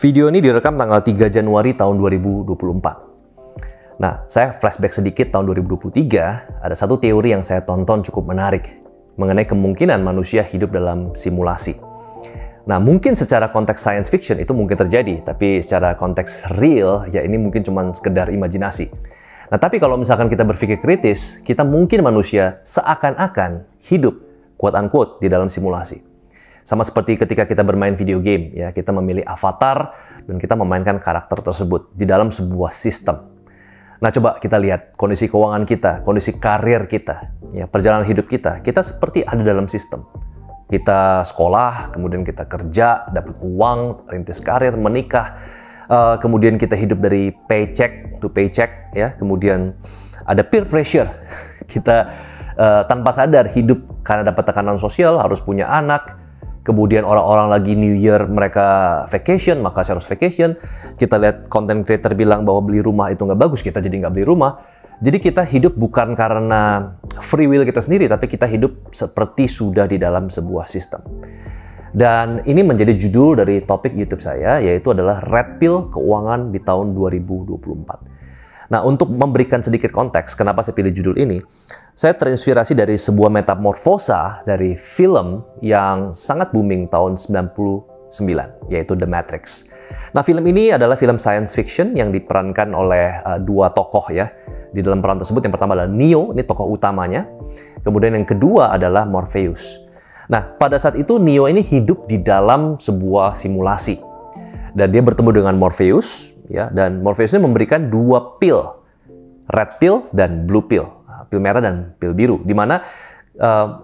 Video ini direkam tanggal 3 Januari tahun 2024. Nah, saya flashback sedikit tahun 2023, ada satu teori yang saya tonton cukup menarik mengenai kemungkinan manusia hidup dalam simulasi. Nah, mungkin secara konteks science fiction itu mungkin terjadi, tapi secara konteks real, ya ini mungkin cuma sekedar imajinasi. Nah, tapi kalau misalkan kita berpikir kritis, kita mungkin manusia seakan-akan hidup, quote-unquote, di dalam simulasi. Sama seperti ketika kita bermain video game, ya kita memilih avatar dan kita memainkan karakter tersebut di dalam sebuah sistem. Nah, coba kita lihat kondisi keuangan kita, kondisi karir kita, ya perjalanan hidup kita seperti ada dalam sistem. Kita sekolah, kemudian kita kerja, dapat uang, rintis karir, menikah, kemudian kita hidup dari paycheck to paycheck, ya kemudian ada peer pressure. Kita tanpa sadar hidup karena dapat tekanan sosial, harus punya anak. Kemudian orang-orang lagi New Year, mereka vacation, maka saya harus vacation. Kita lihat content creator bilang bahwa beli rumah itu nggak bagus, kita jadi nggak beli rumah. Jadi kita hidup bukan karena free will kita sendiri, tapi kita hidup seperti sudah di dalam sebuah sistem. Dan ini menjadi judul dari topik YouTube saya, yaitu adalah Red Pill Keuangan di tahun 2024. Nah, untuk memberikan sedikit konteks kenapa saya pilih judul ini, saya terinspirasi dari sebuah metamorfosa dari film yang sangat booming tahun 99, yaitu The Matrix. Nah, film ini adalah film science fiction yang diperankan oleh dua tokoh ya. Di dalam peran tersebut yang pertama adalah Neo, ini tokoh utamanya. Kemudian yang kedua adalah Morpheus. Nah, pada saat itu Neo ini hidup di dalam sebuah simulasi. Dan dia bertemu dengan Morpheus, ya, dan Morpheus ini memberikan dua pil, red pill dan blue pill, pil merah dan pil biru, di mana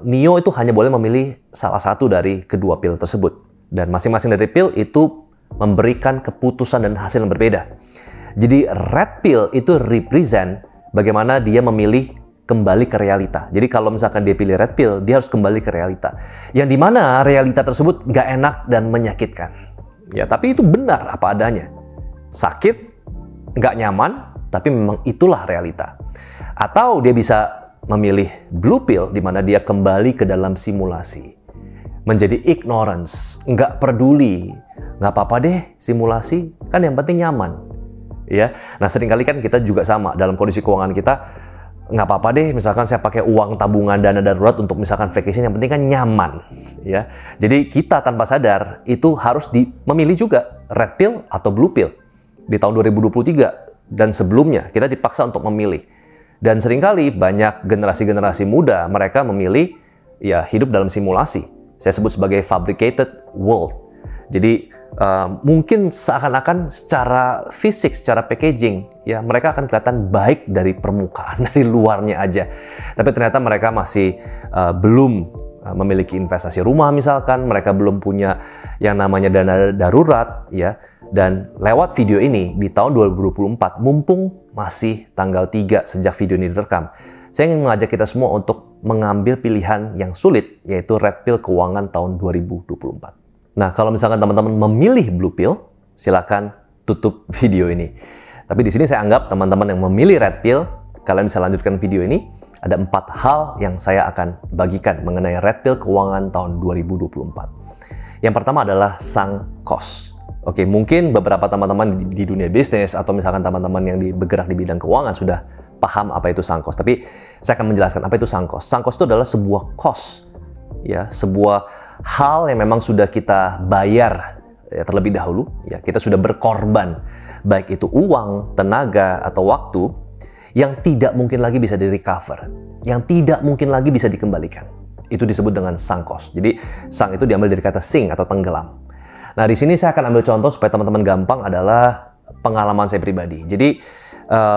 Neo itu hanya boleh memilih salah satu dari kedua pil tersebut, dan masing-masing dari pil itu memberikan keputusan dan hasil yang berbeda. Jadi red pill itu represent bagaimana dia memilih kembali ke realita. Jadi kalau misalkan dia pilih red pill, dia harus kembali ke realita, yang dimana realita tersebut nggak enak dan menyakitkan. Ya, tapi itu benar apa adanya. Sakit, nggak nyaman, tapi memang itulah realita. Atau dia bisa memilih blue pill, di mana dia kembali ke dalam simulasi. Menjadi ignorance, nggak peduli. Nggak apa-apa deh simulasi, kan yang penting nyaman. Ya, nah seringkali kan kita juga sama dalam kondisi keuangan kita, nggak apa-apa deh, misalkan saya pakai uang tabungan dana darurat untuk misalkan vacation, yang penting kan nyaman. Ya, jadi kita tanpa sadar itu harus memilih juga red pill atau blue pill. Di tahun 2023 dan sebelumnya kita dipaksa untuk memilih. Dan seringkali banyak generasi-generasi muda mereka memilih ya hidup dalam simulasi. Saya sebut sebagai fabricated world. Jadi mungkin seakan-akan secara fisik, secara packaging, ya mereka akan kelihatan baik dari permukaan, dari luarnya aja. Tapi ternyata mereka masih belum memiliki investasi rumah misalkan, mereka belum punya yang namanya dana darurat, ya. Dan lewat video ini di tahun 2024, mumpung masih tanggal 3 sejak video ini direkam, saya ingin mengajak kita semua untuk mengambil pilihan yang sulit, yaitu red pill keuangan tahun 2024. Nah, kalau misalkan teman-teman memilih blue pill, silakan tutup video ini. Tapi di sini saya anggap teman-teman yang memilih red pill, kalian bisa lanjutkan video ini. Ada 4 hal yang saya akan bagikan mengenai red pill keuangan tahun 2024. Yang pertama adalah sunk cost. Oke, mungkin beberapa teman-teman di dunia bisnis atau misalkan teman-teman yang bergerak di bidang keuangan sudah paham apa itu sunk cost. Tapi saya akan menjelaskan apa itu sunk cost. Sunk cost itu adalah sebuah cost, ya, sebuah hal yang memang sudah kita bayar ya, terlebih dahulu. Ya, kita sudah berkorban, baik itu uang, tenaga, atau waktu, yang tidak mungkin lagi bisa di-recover, yang tidak mungkin lagi bisa dikembalikan. Itu disebut dengan sunk cost. Jadi, sunk itu diambil dari kata sink atau tenggelam. Nah, di sini saya akan ambil contoh supaya teman-teman gampang adalah pengalaman saya pribadi. Jadi,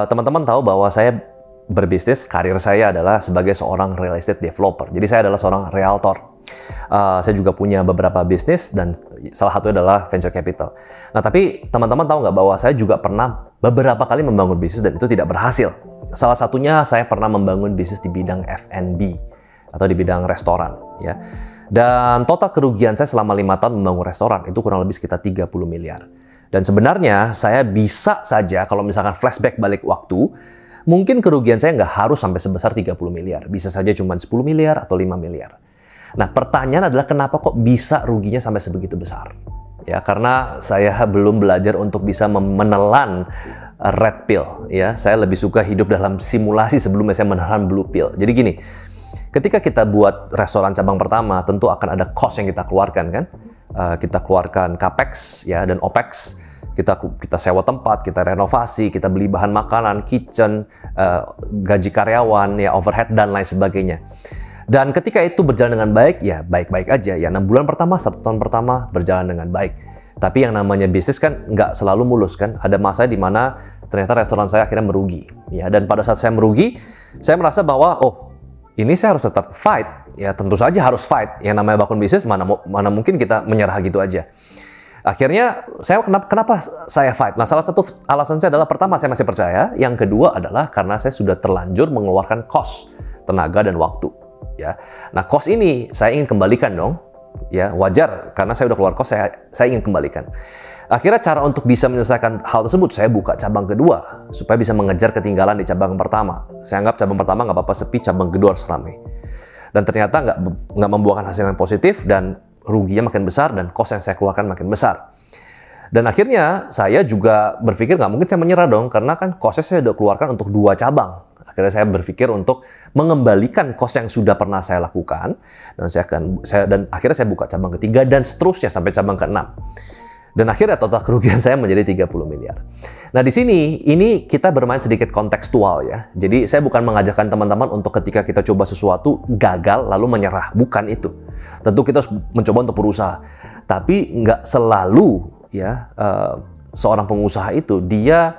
teman-teman tahu bahwa saya berbisnis, karir saya adalah sebagai seorang real estate developer. Jadi, saya adalah seorang realtor. Saya juga punya beberapa bisnis dan salah satu adalah venture capital. Nah, tapi teman-teman tahu nggak bahwa saya juga pernah beberapa kali membangun bisnis dan itu tidak berhasil. Salah satunya saya pernah membangun bisnis di bidang F&B atau di bidang restoran, ya. Dan total kerugian saya selama 5 tahun membangun restoran itu kurang lebih sekitar 30 miliar. Dan sebenarnya saya bisa saja kalau misalkan flashback balik waktu, mungkin kerugian saya nggak harus sampai sebesar 30 miliar. Bisa saja cuma 10 miliar atau 5 miliar. Nah, pertanyaan adalah kenapa kok bisa ruginya sampai sebegitu besar? ya, karena saya belum belajar untuk bisa menelan red pill, ya. Saya lebih suka hidup dalam simulasi sebelum saya menelan blue pill. Jadi gini, ketika kita buat restoran cabang pertama, tentu akan ada cost yang kita keluarkan, kan? Kita keluarkan capex, ya, dan opex. Kita sewa tempat, kita renovasi, kita beli bahan makanan, kitchen, gaji karyawan, ya, overhead dan lain sebagainya. Dan ketika itu berjalan dengan baik, ya baik-baik aja. Ya 6 bulan pertama, 1 tahun pertama berjalan dengan baik. Tapi yang namanya bisnis kan nggak selalu mulus, kan. Ada masa di mana ternyata restoran saya akhirnya merugi. Ya, dan pada saat saya merugi, saya merasa bahwa ini saya harus tetap fight. Ya tentu saja harus fight. Yang namanya bangun bisnis mana mungkin kita menyerah gitu aja. Akhirnya saya kenapa saya fight? Nah, salah satu alasan saya adalah pertama saya masih percaya, yang kedua adalah karena saya sudah terlanjur mengeluarkan cost, tenaga dan waktu, ya. Nah, cost ini saya ingin kembalikan dong, ya, wajar karena saya udah keluar cost, saya ingin kembalikan. Akhirnya cara untuk bisa menyelesaikan hal tersebut, saya buka cabang kedua supaya bisa mengejar ketinggalan di cabang pertama. Saya anggap cabang pertama nggak apa-apa sepi, cabang kedua harus ramai. Dan ternyata nggak membuahkan hasil yang positif dan ruginya makin besar dan cost yang saya keluarkan makin besar. Dan akhirnya saya juga berpikir nggak mungkin saya menyerah dong, karena kan cost saya sudah keluarkan untuk 2 cabang. Akhirnya saya berpikir untuk mengembalikan cost yang sudah pernah saya lakukan, dan akhirnya saya buka cabang ketiga dan seterusnya sampai cabang ke-6. Dan akhirnya total kerugian saya menjadi 30 miliar. Nah, di sini ini kita bermain sedikit kontekstual, ya. Jadi saya bukan mengajarkan teman-teman untuk ketika kita coba sesuatu gagal lalu menyerah, bukan itu. Tentu kita harus mencoba untuk berusaha. Tapi nggak selalu, ya, seorang pengusaha itu dia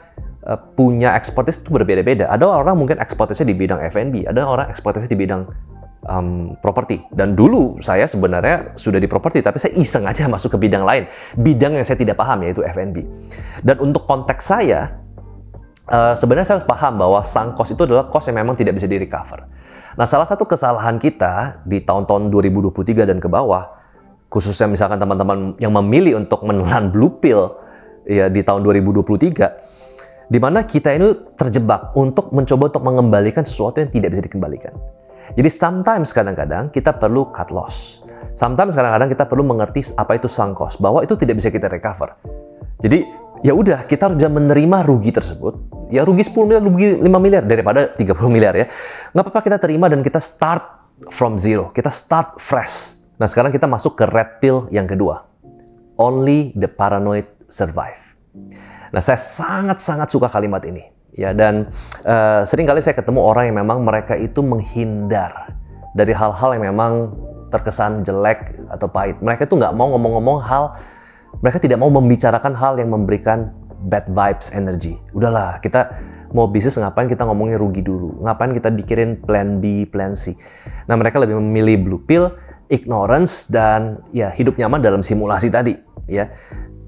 punya expertise itu berbeda-beda. Ada orang mungkin expertise-nya di bidang F&B, ada orang expertise-nya di bidang properti. Dan dulu saya sebenarnya sudah di properti, tapi saya iseng aja masuk ke bidang lain, bidang yang saya tidak paham, yaitu F&B. Dan untuk konteks saya, sebenarnya saya harus paham bahwa sunk cost itu adalah cost yang memang tidak bisa di-recover. Nah, salah satu kesalahan kita di tahun-tahun 2023 dan ke bawah, khususnya misalkan teman-teman yang memilih untuk menelan blue pill, ya, di tahun 2023, di mana kita ini terjebak untuk mencoba untuk mengembalikan sesuatu yang tidak bisa dikembalikan. Jadi sometimes kadang-kadang kita perlu cut loss. Sometimes kadang-kadang kita perlu mengerti apa itu sunk cost, bahwa itu tidak bisa kita recover. Jadi ya udah, kita harus menerima rugi tersebut. Ya rugi 10 miliar, rugi 5 miliar daripada 30 miliar, ya. Nggak apa-apa kita terima dan kita start from zero. Kita start fresh. Nah, sekarang kita masuk ke red pill yang kedua. Only the paranoid survive. Nah, saya sangat-sangat suka kalimat ini. Ya, dan sering kali saya ketemu orang yang memang mereka itu menghindar dari hal-hal yang memang terkesan jelek atau pahit. Mereka itu nggak mau ngomong-ngomong mereka tidak mau membicarakan hal yang memberikan bad vibes energy. Udahlah, kita mau bisnis ngapain kita ngomongin rugi dulu? Ngapain kita pikirin plan B, plan C? Nah, mereka lebih memilih blue pill, ignorance, dan ya hidup nyaman dalam simulasi tadi, ya.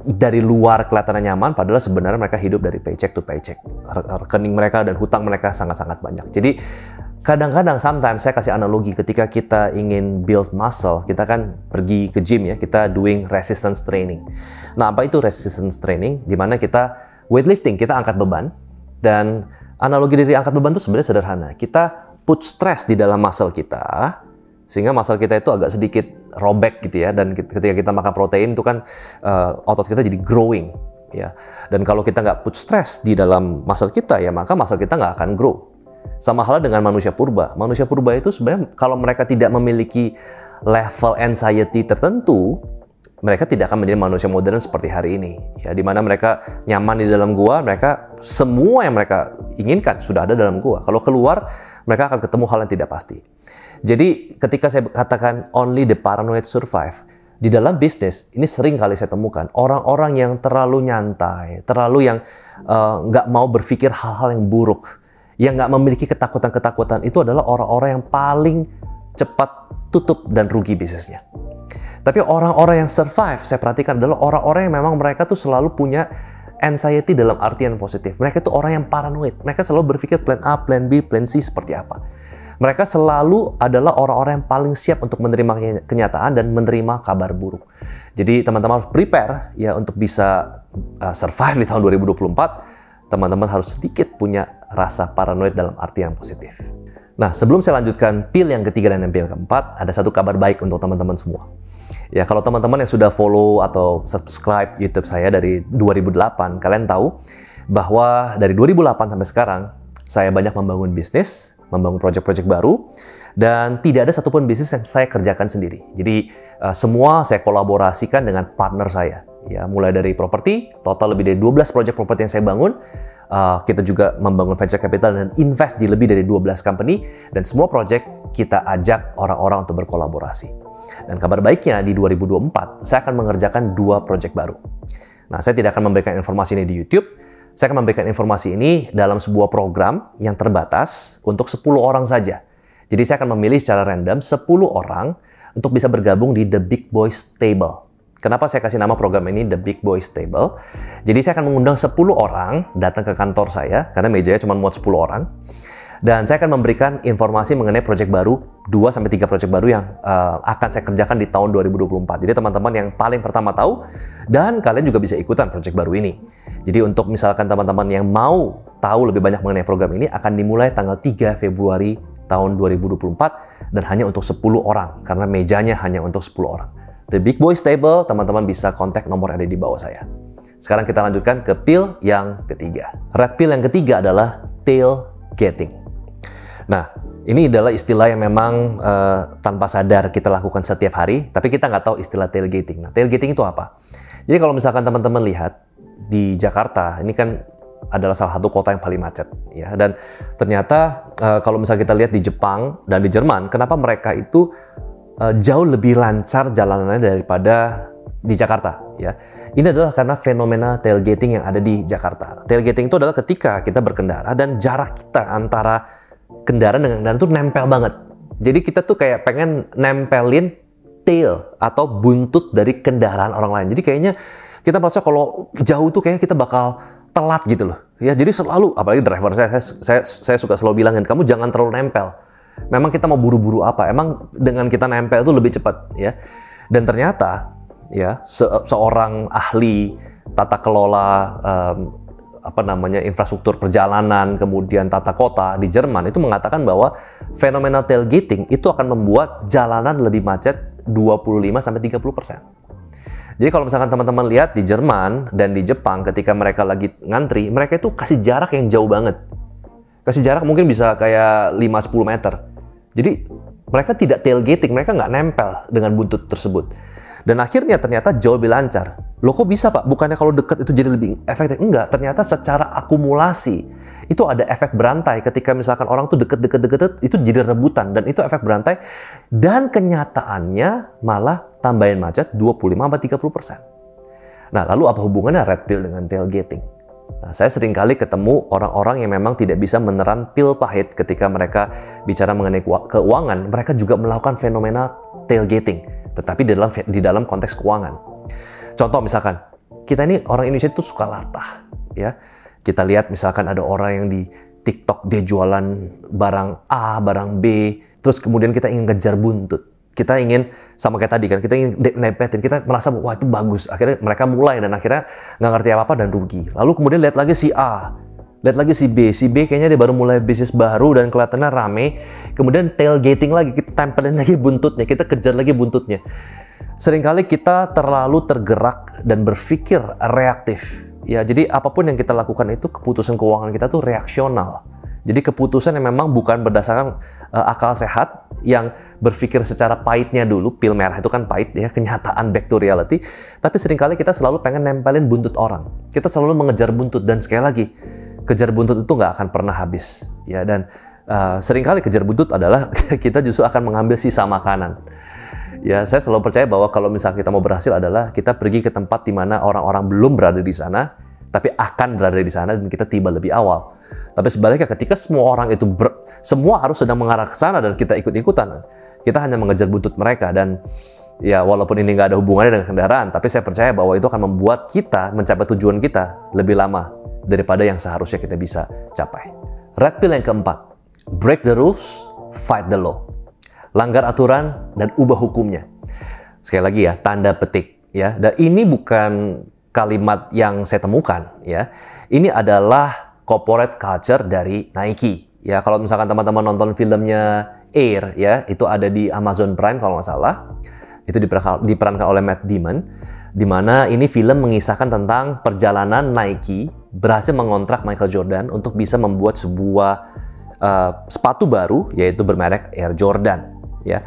Dari luar kelihatan nyaman, padahal sebenarnya mereka hidup dari paycheck to paycheck. Rekening mereka dan hutang mereka sangat-sangat banyak. Jadi kadang-kadang, sometimes saya kasih analogi, ketika kita ingin build muscle, kita kan pergi ke gym, ya, kita doing resistance training. Nah, apa itu resistance training? Dimana kita weightlifting, kita angkat beban, dan analogi dari angkat beban itu sebenarnya sederhana. Kita put stress di dalam muscle kita, sehingga muscle kita itu agak sedikit robek gitu, ya. Dan ketika kita makan protein itu kan otot kita jadi growing, ya. Dan kalau kita nggak put stress di dalam muscle kita, ya maka muscle kita nggak akan grow. Sama halnya dengan manusia purba. Manusia purba itu sebenarnya kalau mereka tidak memiliki level anxiety tertentu, mereka tidak akan menjadi manusia modern seperti hari ini, ya. Di mana mereka nyaman di dalam gua, mereka semua yang mereka inginkan sudah ada dalam gua. Kalau keluar, mereka akan ketemu hal yang tidak pasti. Jadi ketika saya katakan only the paranoid survive, di dalam bisnis ini sering kali saya temukan orang-orang yang terlalu nyantai, terlalu yang nggak mau berpikir hal-hal yang buruk, yang nggak memiliki ketakutan-ketakutan, itu adalah orang-orang yang paling cepat tutup dan rugi bisnisnya. Tapi orang-orang yang survive, saya perhatikan adalah orang-orang yang memang mereka tuh selalu punya anxiety dalam artian positif. Mereka tuh orang yang paranoid. Mereka selalu berpikir plan A, plan B, plan C seperti apa. Mereka selalu adalah orang-orang yang paling siap untuk menerima kenyataan dan menerima kabar buruk. Jadi teman-teman harus prepare, ya, untuk bisa survive di tahun 2024. Teman-teman harus sedikit punya rasa paranoid dalam arti yang positif. Nah, sebelum saya lanjutkan pil yang ketiga dan pil keempat, ada satu kabar baik untuk teman-teman semua. Ya, kalau teman-teman yang sudah follow atau subscribe YouTube saya dari 2008, kalian tahu bahwa dari 2008 sampai sekarang, saya banyak membangun bisnis, membangun proyek-proyek baru, dan tidak ada satupun bisnis yang saya kerjakan sendiri. Jadi, semua saya kolaborasikan dengan partner saya. Ya, mulai dari properti, total lebih dari 12 proyek properti yang saya bangun. Kita juga membangun venture capital dan invest di lebih dari 12 company, dan semua proyek kita ajak orang-orang untuk berkolaborasi. Dan kabar baiknya di 2024, saya akan mengerjakan 2 proyek baru. Nah, saya tidak akan memberikan informasi ini di YouTube, saya akan memberikan informasi ini dalam sebuah program yang terbatas untuk 10 orang saja. Jadi saya akan memilih secara random 10 orang untuk bisa bergabung di The Big Boys Table. Kenapa saya kasih nama program ini The Big Boys Table? Jadi saya akan mengundang 10 orang datang ke kantor saya, karena mejanya cuma muat 10 orang. Dan saya akan memberikan informasi mengenai proyek baru, 2-3 proyek baru yang akan saya kerjakan di tahun 2024. Jadi teman-teman yang paling pertama tahu, dan kalian juga bisa ikutan proyek baru ini. Jadi untuk misalkan teman-teman yang mau tahu lebih banyak mengenai program ini, akan dimulai tanggal 3 Februari tahun 2024, dan hanya untuk 10 orang, karena mejanya hanya untuk 10 orang. The Big Boys Table, teman-teman bisa kontak nomor yang ada di bawah saya. Sekarang kita lanjutkan ke pill yang ketiga. Red pill yang ketiga adalah tailgating. Nah, ini adalah istilah yang memang tanpa sadar kita lakukan setiap hari, tapi kita nggak tahu istilah tailgating. Nah, tailgating itu apa? Jadi kalau misalkan teman-teman lihat di Jakarta, ini kan adalah salah satu kota yang paling macet, ya. Dan ternyata kalau misalnya kita lihat di Jepang dan di Jerman, kenapa mereka itu jauh lebih lancar jalanannya daripada di Jakarta, ya. Ini adalah karena fenomena tailgating yang ada di Jakarta. Tailgating itu adalah ketika kita berkendara dan jarak kita antara kendaraan dengan kendaraan itu nempel banget. Jadi kita tuh kayak pengen nempelin tail atau buntut dari kendaraan orang lain. Jadi kayaknya kita merasa kalau jauh tuh kayaknya kita bakal telat gitu loh. Ya, jadi selalu, apalagi driver saya suka selalu bilangin, kamu jangan terlalu nempel. Memang kita mau buru-buru apa? Emang dengan kita nempel itu lebih cepat, ya. Dan ternyata, ya, seorang ahli tata kelola infrastruktur perjalanan, kemudian tata kota di Jerman itu mengatakan bahwa fenomena tailgating itu akan membuat jalanan lebih macet 25-30%. Jadi kalau misalkan teman-teman lihat di Jerman dan di Jepang ketika mereka lagi ngantri, mereka itu kasih jarak yang jauh banget. Kasih jarak mungkin bisa kayak 5-10 meter. Jadi mereka tidak tailgating, mereka nggak nempel dengan buntut tersebut. Dan akhirnya ternyata jauh lebih lancar. Loh kok bisa Pak? Bukannya kalau dekat itu jadi lebih efektif? Enggak, ternyata secara akumulasi itu ada efek berantai. Ketika misalkan orang tuh deket-deket itu jadi rebutan, dan itu efek berantai. Dan kenyataannya malah tambahin macet 25-30%. Nah, lalu apa hubungannya red pill dengan tailgating? Nah, saya sering kali ketemu orang-orang yang memang tidak bisa menelan pil pahit ketika mereka bicara mengenai keuangan. Mereka juga melakukan fenomena tailgating, tetapi di dalam konteks keuangan. Contoh misalkan, kita ini orang Indonesia itu suka latah, ya. Kita lihat misalkan ada orang yang di TikTok dia jualan barang A, barang B, terus kemudian kita ingin ngejar buntut. Kita ingin, sama kayak tadi kan, kita ingin nepetin, kita merasa, wah itu bagus. Akhirnya mereka mulai dan akhirnya nggak ngerti apa-apa dan rugi. Lalu kemudian lihat lagi si A, lihat lagi si B kayaknya dia baru mulai bisnis baru dan kelihatannya rame. Kemudian tailgating lagi, kita tempelin lagi buntutnya, kita kejar lagi buntutnya. Seringkali kita terlalu tergerak dan berpikir reaktif. Ya, jadi apapun yang kita lakukan itu, keputusan keuangan kita tuh reaksional. Jadi keputusan yang memang bukan berdasarkan akal sehat, yang berpikir secara pahitnya dulu, pil merah itu kan pahit ya, kenyataan back to reality. Tapi seringkali kita selalu pengen nempelin buntut orang. Kita selalu mengejar buntut, dan sekali lagi, kejar buntut itu nggak akan pernah habis. Ya, dan seringkali kejar buntut adalah kita justru akan mengambil sisa makanan. Ya, saya selalu percaya bahwa kalau misalnya kita mau berhasil adalah kita pergi ke tempat di mana orang-orang belum berada di sana, tapi akan berada di sana dan kita tiba lebih awal. Tapi sebaliknya ketika semua orang itu semua harus sedang mengarah ke sana dan kita ikut-ikutan, kita hanya mengejar buntut mereka. Dan ya walaupun ini nggak ada hubungannya dengan kendaraan, tapi saya percaya bahwa itu akan membuat kita mencapai tujuan kita lebih lama daripada yang seharusnya kita bisa capai. Red pill yang keempat, break the rules, fight the law. Langgar aturan dan ubah hukumnya. Sekali lagi ya, tanda petik ya. Dan ini bukan kalimat yang saya temukan ya. Ini adalah corporate culture dari Nike Ya, kalau misalkan teman-teman nonton filmnya Air, ya, itu ada di Amazon Prime kalau nggak salah. Itu diperankan oleh Matt Damon, di mana ini film mengisahkan tentang perjalanan Nike berhasil mengontrak Michael Jordan untuk bisa membuat sebuah sepatu baru, yaitu bermerek Air Jordan. Ya.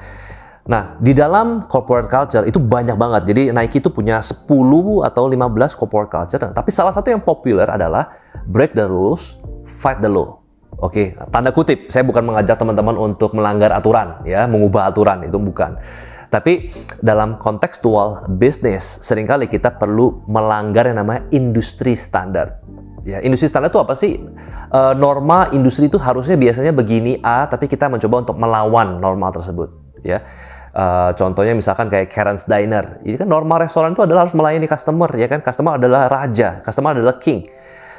Nah, di dalam corporate culture itu banyak banget. Jadi Nike itu punya 10 atau 15 corporate culture. Tapi salah satu yang populer adalah break the rules, fight the law. Oke, tanda kutip. Saya bukan mengajak teman-teman untuk melanggar aturan, ya, mengubah aturan, itu bukan. Tapi dalam kontekstual bisnis, seringkali kita perlu melanggar yang namanya industri standar. Ya, industri standar itu apa sih? Norma industri itu harusnya biasanya begini A, tapi kita mencoba untuk melawan norma tersebut. Ya, contohnya misalkan kayak Karen's Diner. Ini kan norma restoran itu adalah harus melayani customer, ya kan? Customer adalah raja, customer adalah king.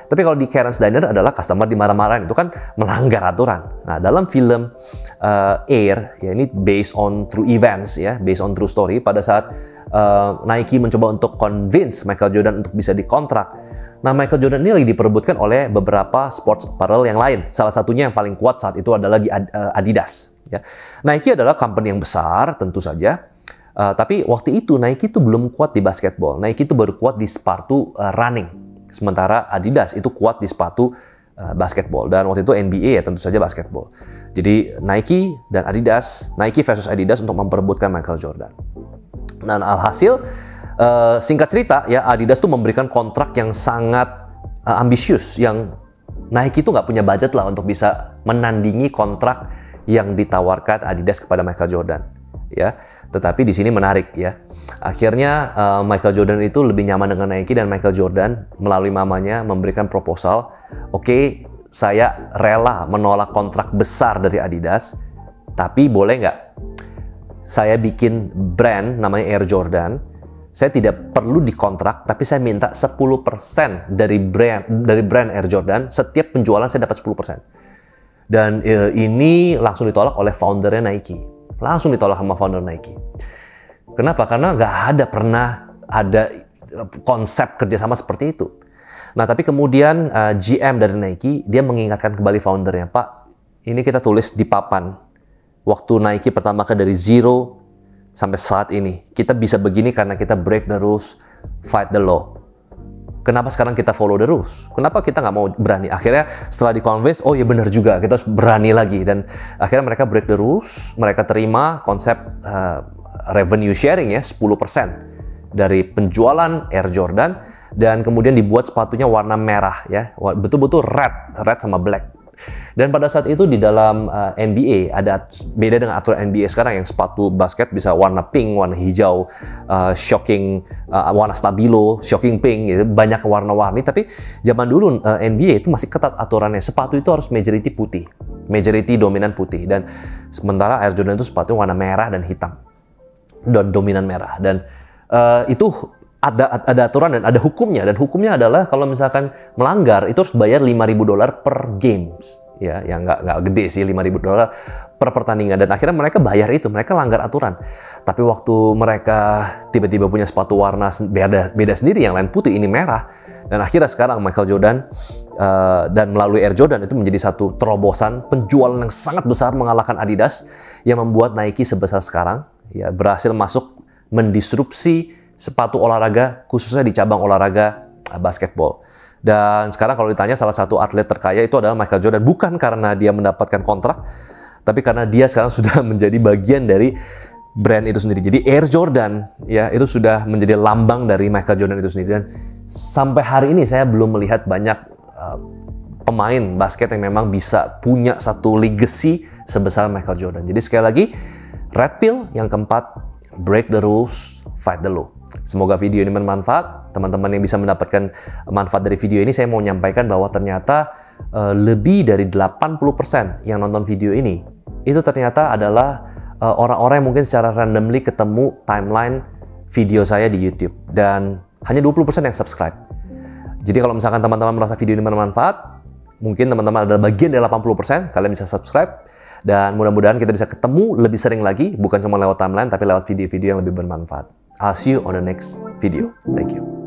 Tapi kalau di Karen's Diner adalah customer dimarah-marahin, itu kan melanggar aturan. Nah, dalam film Air, ya ini based on true events, ya, based on true story. Pada saat Nike mencoba untuk convince Michael Jordan untuk bisa dikontrak. Nah, Michael Jordan ini lagi diperebutkan oleh beberapa sports apparel yang lain. Salah satunya yang paling kuat saat itu adalah di Adidas. Ya. Nike adalah company yang besar, tentu saja. Tapi waktu itu Nike itu belum kuat di basketball. Nike itu baru kuat di sepatu running. Sementara Adidas itu kuat di sepatu basketball. Dan waktu itu NBA ya tentu saja basketball. Jadi Nike dan Adidas, Nike versus Adidas untuk memperebutkan Michael Jordan. Dan alhasil, singkat cerita ya, Adidas tuh memberikan kontrak yang sangat ambisius, yang Nike itu nggak punya budget lah untuk bisa menandingi kontrak yang ditawarkan Adidas kepada Michael Jordan. Ya, tetapi di sini menarik ya. Akhirnya Michael Jordan itu lebih nyaman dengan Nike, dan Michael Jordan melalui mamanya memberikan proposal, oke, saya rela menolak kontrak besar dari Adidas, tapi boleh nggak saya bikin brand namanya Air Jordan. Saya tidak perlu dikontrak, tapi saya minta 10% dari brand Air Jordan. Setiap penjualan saya dapat 10%. Dan ini langsung ditolak oleh foundernya Nike. Langsung ditolak sama founder Nike. Kenapa? Karena nggak pernah ada konsep kerjasama seperti itu. Nah, tapi kemudian GM dari Nike, dia mengingatkan kembali foundernya, Pak, ini kita tulis di papan. Waktu Nike pertama kali dari zero sampai saat ini, kita bisa begini karena kita break the rules, fight the law. Kenapa sekarang kita follow the rules? Kenapa kita nggak mau berani? Akhirnya setelah di-convince, oh iya benar juga, kita harus berani lagi. Dan akhirnya mereka break the rules, mereka terima konsep revenue sharing ya, 10% dari penjualan Air Jordan, dan kemudian dibuat sepatunya warna merah ya, betul-betul red sama black. Dan pada saat itu di dalam NBA ada beda dengan aturan NBA sekarang yang sepatu basket bisa warna pink, warna hijau, shocking, warna stabilo, shocking pink, gitu, banyak warna-warni. Tapi zaman dulu NBA itu masih ketat aturannya, sepatu itu harus majority putih, majority dominan putih. Dan sementara Air Jordan itu sepatunya warna merah dan hitam, dan dominan merah. Dan itu ada aturan dan ada hukumnya, dan hukumnya adalah kalau misalkan melanggar itu harus bayar $5.000 per games, ya, yang nggak gede sih, $5.000 per pertandingan. Dan akhirnya mereka bayar itu, mereka langgar aturan. Tapi waktu mereka tiba-tiba punya sepatu warna beda sendiri, yang lain putih, ini merah, dan akhirnya sekarang Michael Jordan dan melalui Air Jordan itu menjadi satu terobosan penjualan yang sangat besar mengalahkan Adidas, yang membuat Nike sebesar sekarang, ya, berhasil masuk mendisrupsi sepatu olahraga, khususnya di cabang olahraga basketball. Dan sekarang kalau ditanya salah satu atlet terkaya itu adalah Michael Jordan, bukan karena dia mendapatkan kontrak, tapi karena dia sekarang sudah menjadi bagian dari brand itu sendiri. Jadi Air Jordan ya itu sudah menjadi lambang dari Michael Jordan itu sendiri. Dan sampai hari ini saya belum melihat banyak pemain basket yang memang bisa punya satu legacy sebesar Michael Jordan. Jadi sekali lagi, red pill, yang keempat, break the rules, fight the law. Semoga video ini bermanfaat. Teman-teman yang bisa mendapatkan manfaat dari video ini, saya mau menyampaikan bahwa ternyata lebih dari 80% yang nonton video ini itu ternyata adalah orang-orang yang mungkin secara randomly ketemu timeline video saya di YouTube, dan hanya 20% yang subscribe. Jadi kalau misalkan teman-teman merasa video ini bermanfaat, mungkin teman-teman adalah bagian dari 80%, kalian bisa subscribe, dan mudah-mudahan kita bisa ketemu lebih sering lagi, bukan cuma lewat timeline, tapi lewat video-video yang lebih bermanfaat. I'll see you on the next video. Thank you.